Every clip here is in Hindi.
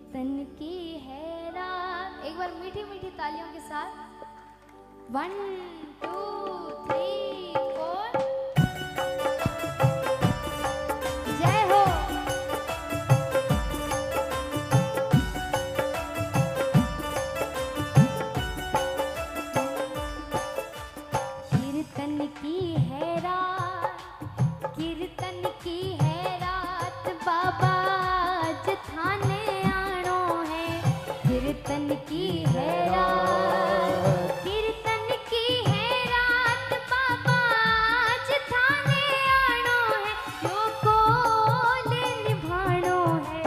कीर्तन की है रात। एक बार मीठी मीठी तालियों के साथ 1 2 3 4 जय हो। कीर्तन की है रात, कीर्तन की है रात, बाबा आज थाने आनो है। कीर्तन की है रात, कीर्तन की है रात, बाबा आज थाने आनो है। जो को ले निभानो है।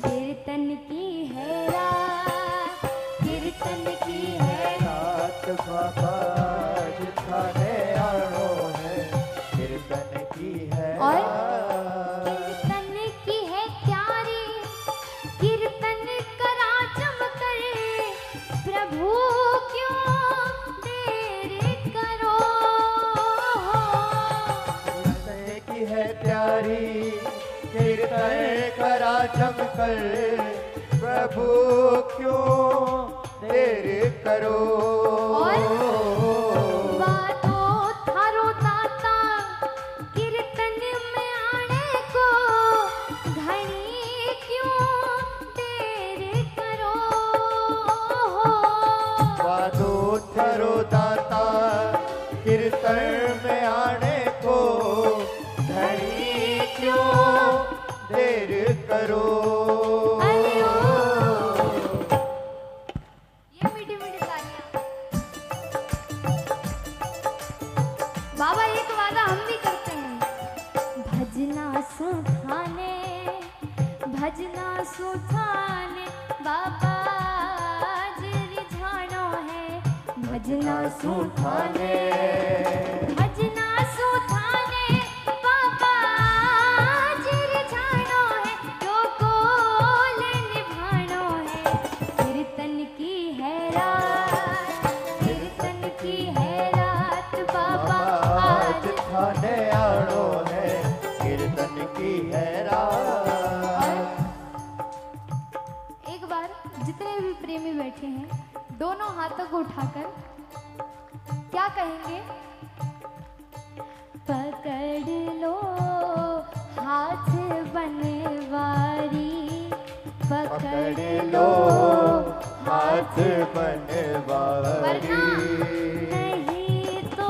कीर्तन की है रात, कीर्तन की है रात, बाबा आज थाने आनो है। कीर्तन की है और रात। कीर्तन की है प्यारी, कीर्तन करा चमकर, प्रभु क्यों देर करो। कीर्तन की है प्यारी, कीर्तन करा चमकर, प्रभु क्यों देर करो। वादो थारो दाता, कीर्तन में आने को, घनी क्यों देर करो। वादो थारो दाता, कीर्तन में आने को, घड़ी क्यों देर करो। ये मीठी मीठी तालियां। बाबा एक वादा हम भी करते हैं, भजना सुठाने, भजना सुठाने, बाबा आज रिझानो है। भजना सुठाने, भजना सुठाने, बाबा आज रिझानो है। जो को ले निभानो है। कीर्तन की है रात, कीर्तन की है रात, बाबा आज आज थाने आनो है। कीर्तन की है रात। एक बार जितने भी प्रेमी बैठे हैं, दोनों हाथों को उठाकर क्या कहेंगे? पकड़ लो हाथ बनवारी, पकड़ लो हाथ बनवारी, नहीं तो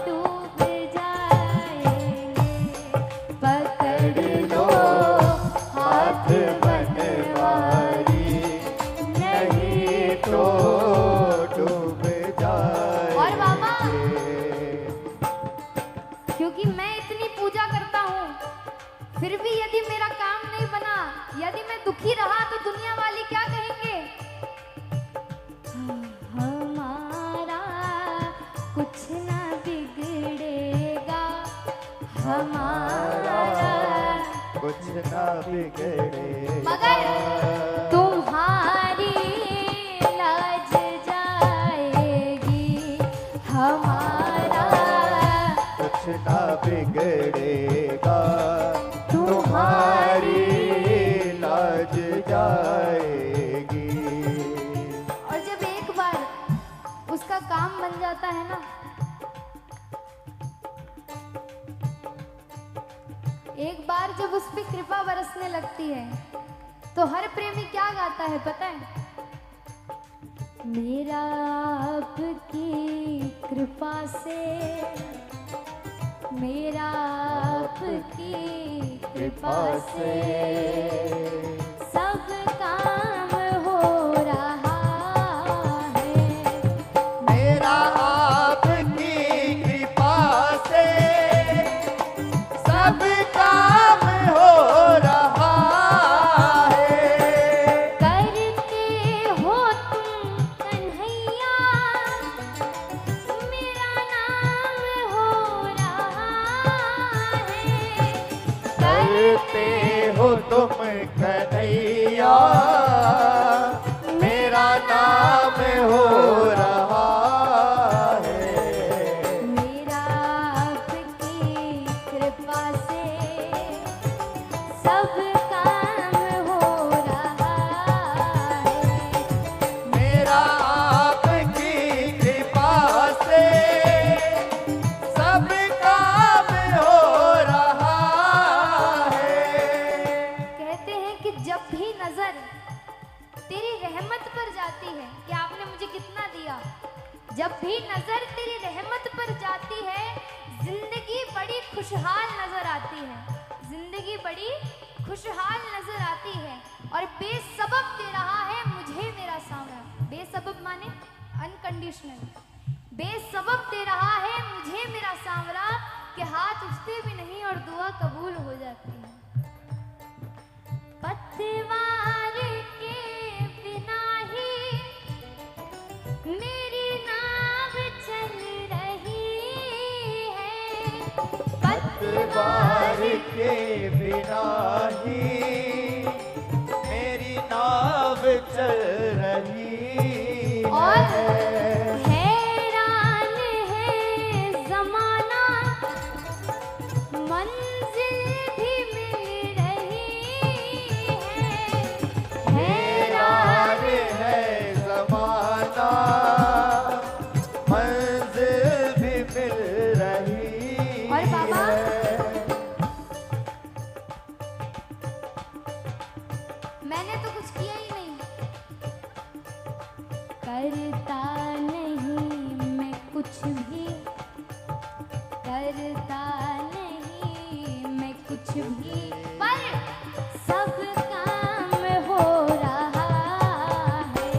डूब जाएंगे। पकड़ लो हाथ बनवारी, नहीं तो डूब और बाबा जाएंगे। क्योंकि मैं इतनी पूजा करता हूँ, फिर भी यदि मेरा काम नहीं बना, यदि मैं दुखी रहा, तो दुनिया वाले क्या कहेंगे? हमारा कुछ ना बिगड़ेगा, हमारा कुछ ना बिगड़ेगा, मगर तुम्हारी लाज जाएगी। हमारा कुछ ना बिगड़ेगा, तुम्हारी लाज जाएगी। और जब एक बार उसका काम बन जाता है ना, एक बार जब उस पे कृपा बरसने लगती है, तो हर प्रेमी क्या गाता है पता है? मेरा आपकी कृपा से, मेरा आपकी कृपा से सब काम हो रहा है। मेरा आपकी कृपा से सब काम हो रहा है। करते हो तुम कन्हैया, मेरा नाम हो रहा है। करते हो तुम कन्हैया, मेरा नाम हो रहा है। मेरा आपकी कृपा से सब काम हो रहा जब भी नजर तेरी रहमत पर जाती है, जिंदगी बड़ी खुशहाल नजर आती है, जिंदगी बड़ी खुशहाल नजर आती है। और बेसबब दे रहा है मुझे मेरा सांवरा। बेसबब माने अनकंडीशनल। बेसबब दे रहा है मुझे मेरा सांवरा कि हाथ उठते भी नहीं और दुआ कबूल हो जाती है। पतवार के बिना ही मेरी नाव चल रही है। पतवार के बिना ही मेरी नाव चल रही और है। हैरान है जमाना, मंजिल भी मिल रही है। हैरान है ज़माना, मंजिल भी मिल रही और बाबा? है। मैंने तो कुछ किया ही नहीं, करता नहीं मैं कुछ भी, करता नहीं मैं कुछ भी, पर सब काम हो रहा है।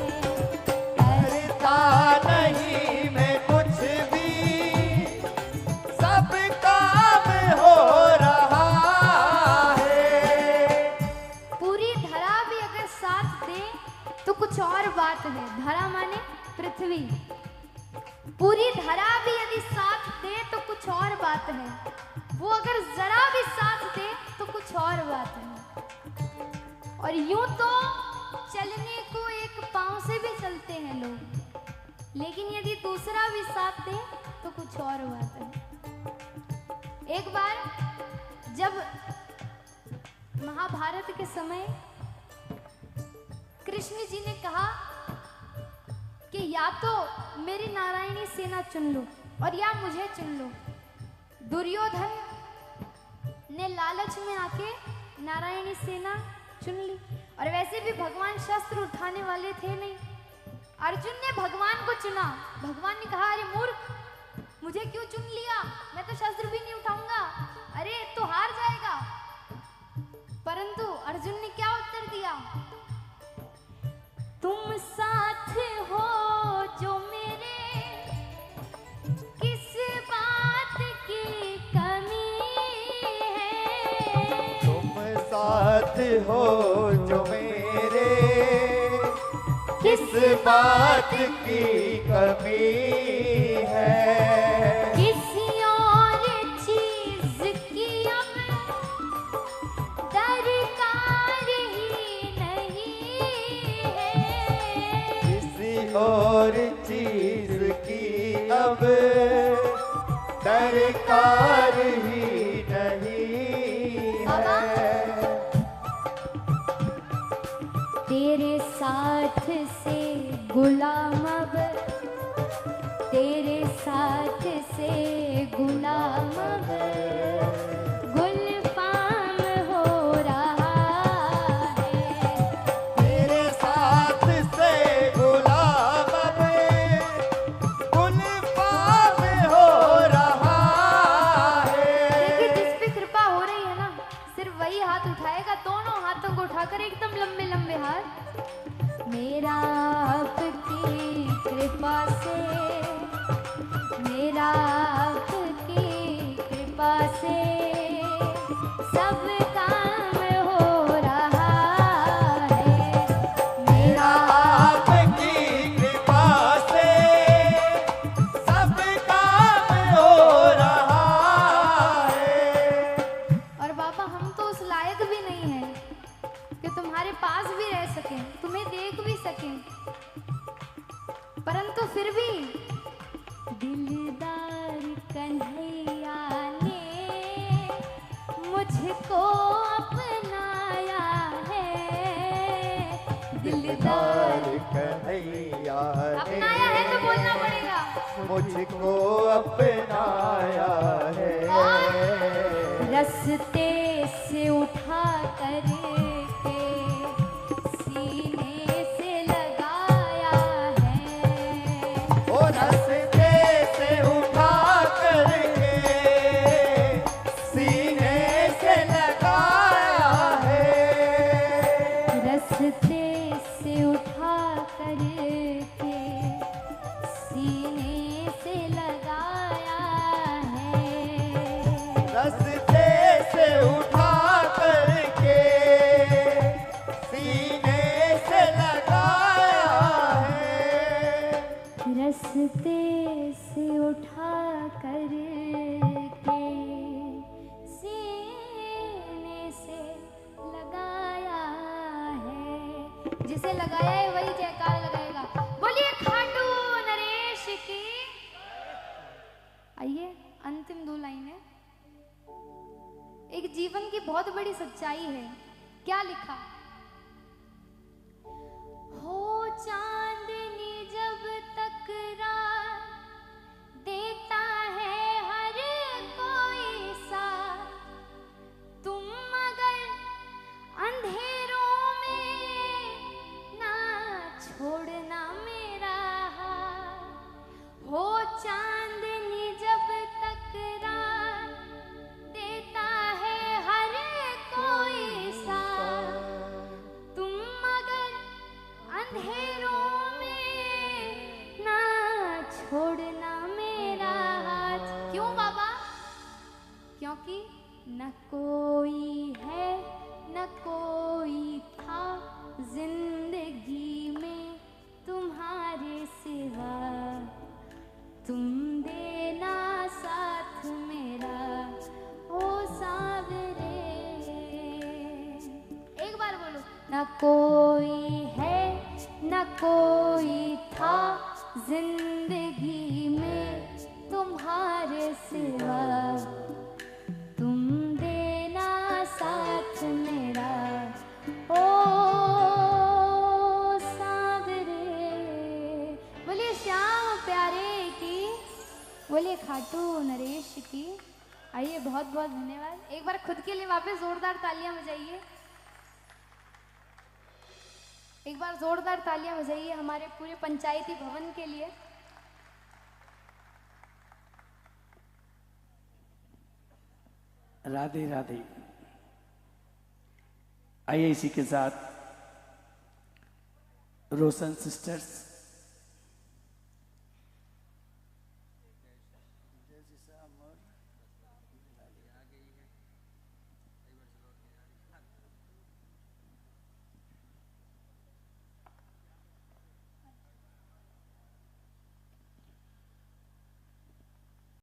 करता नहीं मैं कुछ भी, सब काम हो रहा है। पूरी धरा भी अगर साथ दे तो कुछ और बात है। धरा माने पृथ्वी। पूरी धरा भी यदि साथ दे तो कुछ और बात है, वो अगर जरा भी साथ दे तो कुछ और बात है। और यूं तो चलने को एक पांव से भी चलते हैं लोग, लेकिन यदि दूसरा भी साथ दे तो कुछ और बात है। एक बार जब महाभारत के समय कृष्ण जी ने कहा कि या तो मेरी नारायणी सेना चुन लो और या मुझे चुन लो। दुर्योधन ने लालच में आके नारायणी सेना चुन ली, और वैसे भी भगवान शस्त्र उठाने वाले थे नहीं। अर्जुन ने भगवान को चुना। भगवान ने कहा, अरे मूर्ख, मुझे क्यों चुन लिया? मैं तो शस्त्र भी नहीं उठाऊंगा, अरे तो हार जाएगा। परंतु अर्जुन ने क्या उत्तर दिया? तुम साथ हो जो मेरे, किस बात की कमी है। तुम साथ हो जो मेरे, किस बात की कमी है। किसी और चीज की अब दरकार ही नहीं है। किसी और चीज की अब दरकार ही नहीं है। तेरे साथ से गुलाम अब, तेरे साथ से गुलाम अब गुलफाम हो रहा है। तेरे साथ से गुलाम में गुलफाम हो रहा देखिए, है। जिस पे कृपा हो रही है ना, सिर्फ वही हाथ उठाएगा। दोनों हाथों को उठाकर एकदम लंबे लंबे हाथ। मेरा आपकी कृपा से, मेरा आपकी कृपा से सब काम हो रहा है। मेरा आपकी कृपा से सब काम हो रहा है। और बाबा, हम तो उस लायक भी नहीं हैं कि तुम्हारे पास भी रह सकें, तुम्हें देख भी सकें, परंतु फिर भी दिलदार कन्हैया ने मुझको अपनाया है। दिलदार कन्हैया अपनाया है तो बोलना पड़ेगा। मुझको अपनाया है। रस्ते से उठा करके सीने से लगाया है। ओ रस्ते रस्ते से उठा कर के सीने से लगाया है। जिसे लगाया है वही जयकार लगाएगा। बोलिए खाटू नरेश की। आइए अंतिम 2 लाइनें। एक जीवन की बहुत बड़ी सच्चाई है। क्या लिखा? हो चांदनी जब तक रात देता है हर कोई साथ, तुम मगर अंधेरों में ना छोड़ना मेरा हाथ। हो चांदनी जब तक रात देता है हर कोई साथ, तुम मगर अंधेरों में ना छोड़ना मेरा हाथ। क्यों बाबा? क्योंकि न कोई है न कोई था जिंदगी में तुम्हारे सिवा, तुम देना साथ मेरा ओ सावरे। एक बार बोलो। न कोई है न कोई था जिंदगी में तुम्हारे सिवा, तुम देना साथ मेरा ओ सावरे। बोलिए श्याम प्यारे की, बोलिए खाटू नरेश की। आइए बहुत बहुत धन्यवाद। एक बार खुद के लिए वापस जोरदार तालियां बजाइए। एक बार जोरदार तालियां बजाइए हमारे पूरे पंचायती भवन के लिए। राधे राधे। आइए इसी के साथ रोशन सिस्टर्स